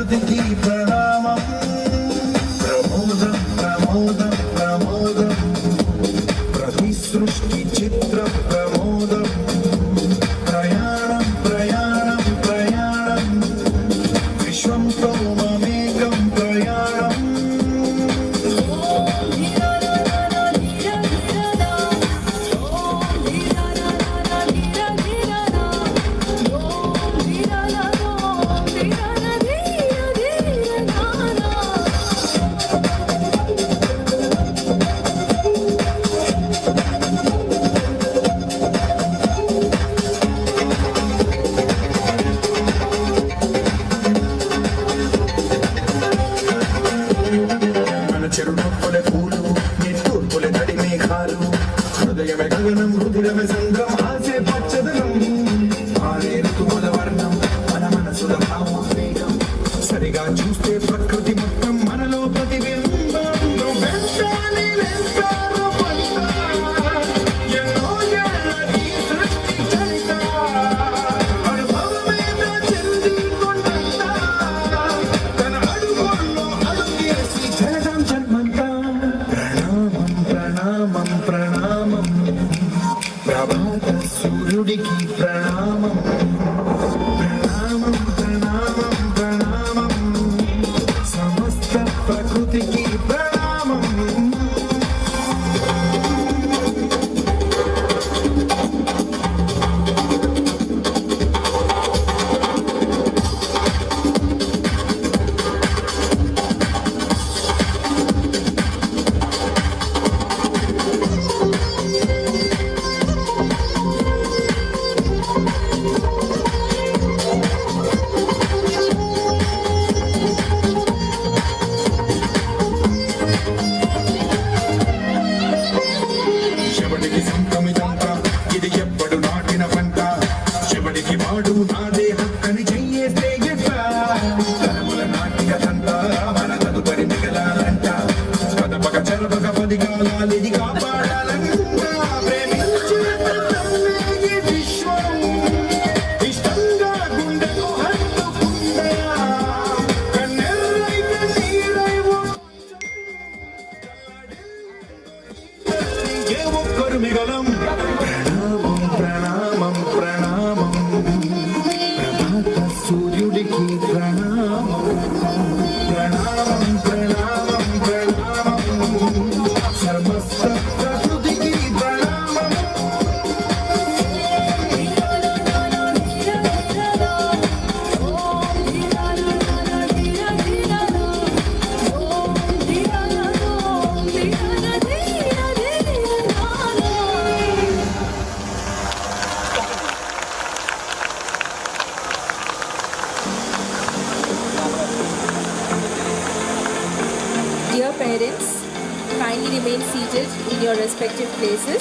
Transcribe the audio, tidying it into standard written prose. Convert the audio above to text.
ప్రకృతికి ప్రణామం ప్రమోదం ప్రమోదం ప్రమోదం ప్రతి సృష్టి చిత్ర ప్రమోదం ప్రయాణం ప్రయాణం ప్రయాణం విశ్వంతో మమేకం ప్రయాణం చెరునొప్పుల పూలు నిట్టూర్పుల తడి మేఘాలు హృదయమే గగనం రుధిరమే సంద్రం ఆసే పచ్చదనం ఆరే ఋతువుల వర్ణం మన మనసుల భావోద్వేగం సరిగా చూస్తే ప్రకృతి మొత్తం మనలో ప్రతిబింబం నువ్వెంతాని వెంటారు పంట ఎన్నో ఏళ్ళ ఈ సృష్టి చరిత అనుభవమేద చెంది కొండంత తన అడుగుల్లో అడుగేసి జనదం జన్మంతా ప్రణామం ప్రణామం ప్రణామం ప్రభాత సూర్యుడికి ప్రణామం ప్రణామం ప్రణామం ప్రణామం సమస్త ప్రకృతికి ప్రణామం శివుడికి సంతమిదంతా ఇది ఎప్పుడు నాటిన పంట శివుడికి వాడు నాదే హక్కని చెయ్యేస్తే ఎట్ట తరముల నాటిక తంట మన తదుపరి మిగలాలంట కదపక చెరపక పది కాలాలిది కాపాడాలంట ప్రేమించిన తల్లే ఈ విశ్వం ఇష్టంగా గుండెకు హత్తుకుందా కన్నెర్రై కన్నీరై ఏ ఒక్కరు మిగలం ప్రణామం ప్రణామం ప్రణామం ప్రభాత సూర్యుడికి ప్రణామం ప్రణామం ప్రణామం ప్రణామం సమస్త ప్రకృతికి ప్రణామం Dear parents, kindly remain seated in your respective places.